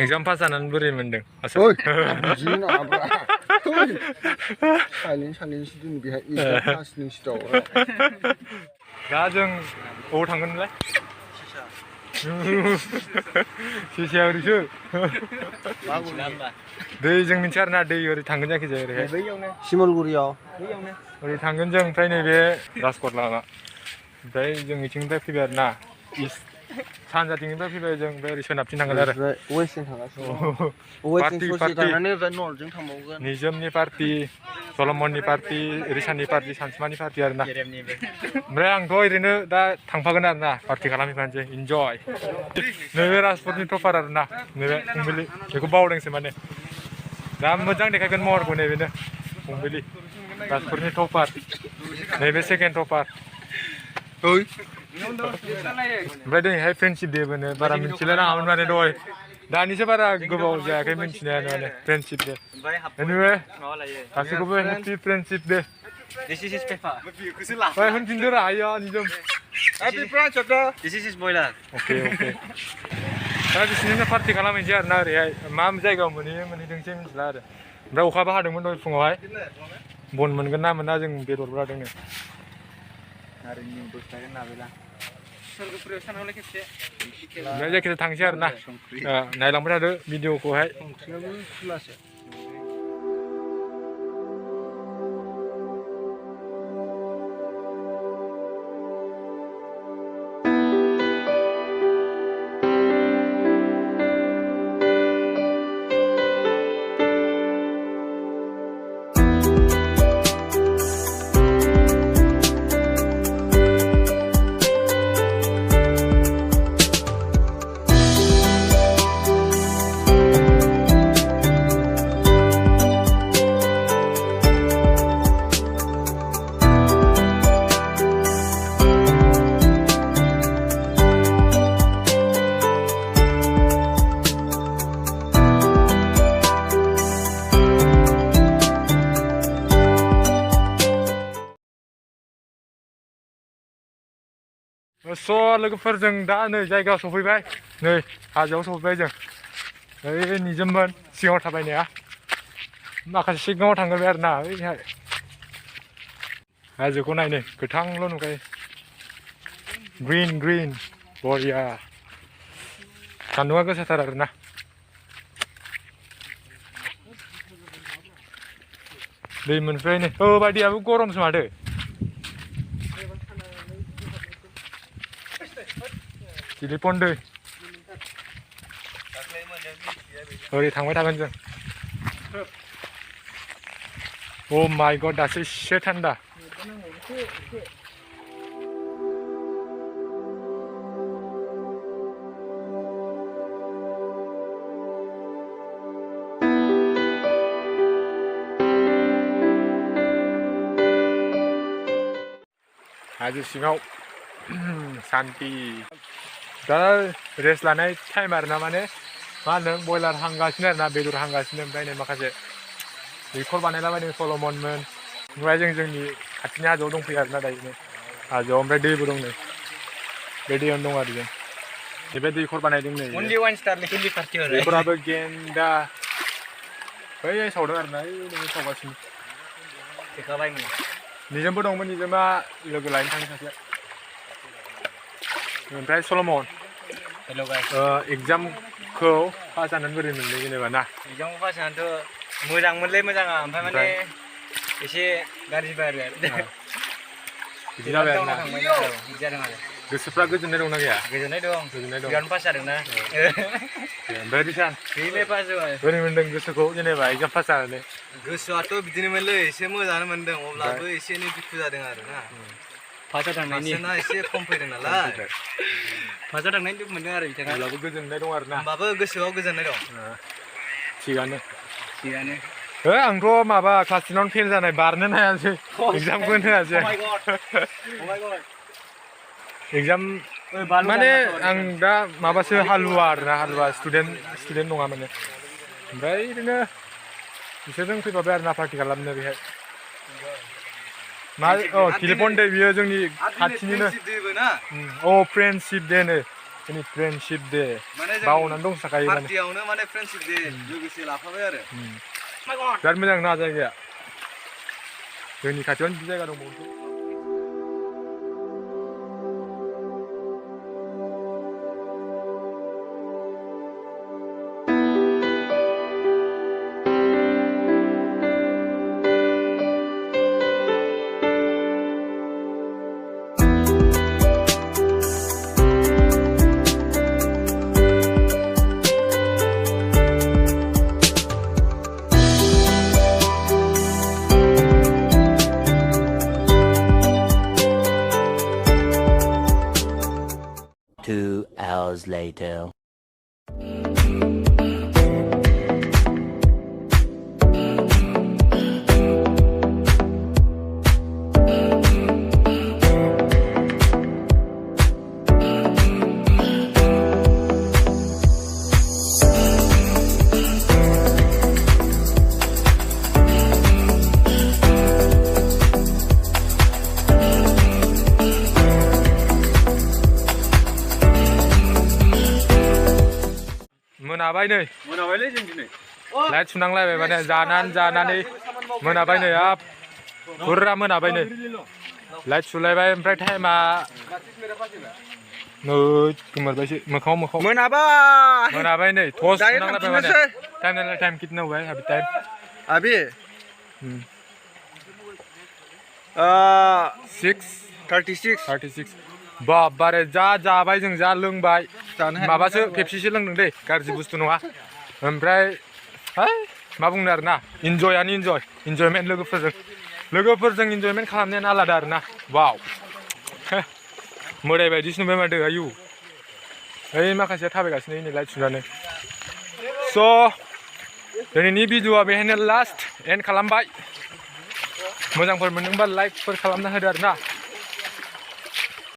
exam pass जानानै बोरै मोनदों? बिदिनो नाब्रा साइलेन्ट दोन बेहाय exam pass नि सिटाव दा जों बबाव थांगोनलाय? सिसाया ओरैसो दै जों मिथिया आरोना दै ओरै थांगोन जायखिजाया ओरैहाय सिमलगुरियाव ओरै थांगोन जों ओमफ्राय नैबे राजकट लामा ओमफ्राय जों इथिंनिफ्राय फैबाय आरोना इस्ट सानजाथिंनिफ्राय फैबाय जों ओमफ्राय ओरै सोनाबथिं थांगोन आरो वेस्टजों थांगासिनो वेस्टजों ससे थांनानै ओमफ्राय नर्थजों थांबावगोन निजोमनि पार्टि सलमननि पार्टि रिसाननि पार्टि सानसुमानि पार्टि आरोना ओमफ्राय आंथ' ओरैनो दा थांफागोन आरोना पार्टि खालामहैफानोसै इन्जय नैबे राजकटनि टपार आरोना नैबे फुंबिलि बेखौ बावदोंसो माने दा मोजां देखायगोन महरखौ नैबेनो फुंबिलि राजकटनि टपार नैबे सेकेन्ड टपार ओमफ्राय दिनैहाय फ्रेन्डशिप देबोनो बारा मिथिलाय नाङामोन माने दहाय दानिसो बारा गोबाव जायाखै मिथिनायानो माने फ्रेन्डशिप दे एनिवे गासैखौबो हेपि फ्रेन्डशिप दे ओमफ्राय होनफिनदोरा आइया निजोम This is boiler. अके अके दा बिसिनिनो पार्टि खालामहैनोसै आरोना ओरैहाय मा जायगायाव मोनहैदोंसै मिथिला आरो ओमफ्राय अखाबो हादोंमोन दहाय फुङावहाय बन मोनगोन ना मोना जों बेदरबो लादोंनो ओमफ्राय जायखिजाया थांसै आरोना नायलांबाय थादो भिडिअखौहाय स' लोगोफोरजों दा नै जायगायाव सफैबाय नै हाजोआव सफैबाय जों ओइ निजोममोन सिगाङाव थाबायनाया माखासे सिगाङाव थांगोरबाय आरोना ओइहाय हाजोखौ नायनो गोथांल' नुखायो ग्रिन ग्रिन बरिया सान्दुङा गोसाथार आरोना दै मोनफैबाय नै औ बायदियाबो गरमसो माथो Telepon deh. Oke, थांबाय थागोन जों. Oh my god, दासो एसे थान्दा. हाजो सिङाव शान्ति दा रेस्ट लानाय टाइम आरोना माने मा होनो बयलार हांगासिनो आरोना बेदर हांगासिनो ओमफ्राय नै माखासे दैखर बानायलाबायदों सलमनमोन ओमफ्राय जों जोंनि खाथिनि हाजोआव दंफैयो आरोना दायो हाजोआव ओमफ्राय दैबो दं नै बे दैयावनो दं आरो जों बे दैखर बानायदों नै दैखराबो गेन्दा बै सावदों आरोना ओइ सावगासिनो निजोमबो दंमोन निजोमा लोगो लायनो थाङो सासे ओमफ्राय सलमन हेल' गाइस एग्जामखौ पास जानानै बोरै मोनदों जेनेबा ना एग्जामखौ पास जानानैथ' मोजांमोनलै मोजाङा ओमफ्राय माने एसे गाज्रिबो आरो बिदि जाबाय आरोना बिदि जादों आरो गोसोफ्रा गोजोननाय दंना गैया गोजोननाय दं बिराद पास जादोंना ओमफ्राय रिसान बेलाय पास जाबाय बोरै मोनदों गोसोखौ जेनेबा एग्जाम पास जानानै गोसोआथ' बिदिनोमोनलै एसे मोजाङानो मोनदों अब्लाबो एसे एनै दुखु जादों आरो ना पासआव थांनायनि एसे खम फैदों नालाय पासआव थांनायनि दुखु मोनदों आरो बिथाङा अब्लाबो गोजोननाय दं आरो ना होमबाबो गोसोआव गोजोननाय दं थिगानो आंथ' माबा क्लास 10 आवनो फेल जानाय बारनोनो हायासै एग्जामखौनो होआसै एग्जाम माने आं दा माबासो हालुवा आरोना हालुवा स्टुडेन्ट नङा माने ओमफ्राय ओरैनो बिसोरजों फैफाबाय आरोना पार्टि खालामनो बेहाय मा टेलिफन दे बियो जोंनि खाथिनिनो फ्रेन्डशिप दे नो जोंनि फ्रेन्डशिप दे माने जों बावनानै दंखायो माने पार्टियावनो माने फ्रेन्डशिप दे लोगोसे लाफाबाय आरो बिराद मोजां ना जायगाया जोंनि खाथियावनो बिदि जायगा दंबावो Two hours later. मोनाबाय नै मोनाबायलै जों दिनै लाइट सुनांलायबाय माने जानानै मोनाबाय नै हाब फुरा मोनाबाय नै लाइट सुलायबाय ओमफ्राय टाइमा नै गोमोरबायसो मोखाङाव मोनाबाय नै टर्च सुनांलायबाय माने टाइम नायलाय टाइम कितना हुआ है अभी टाइम अभी 6:36 बारे जा जाबाय जों जा लोंबाय माबासो पेप्सिसो लोंदों दै गाज्रि बुस्थु नङा ओमफ्राय मा बुंनो आरोना इन्जयमेन्ट लोगोफोरजों इन्जयमेन्ट खालामनायानो आलादा आरोना वाव मोदाय बायदिसो नुबाय माथो आयु ओइ माखासेया थाबायगासिनो नै लाइट सुनानै स' दिनैनि भिडिअआ बेहायनो लास्ट एन्ड खालामबाय मोजांफोर मोनदोंबा लाइकफोर खालामना होदो आरोना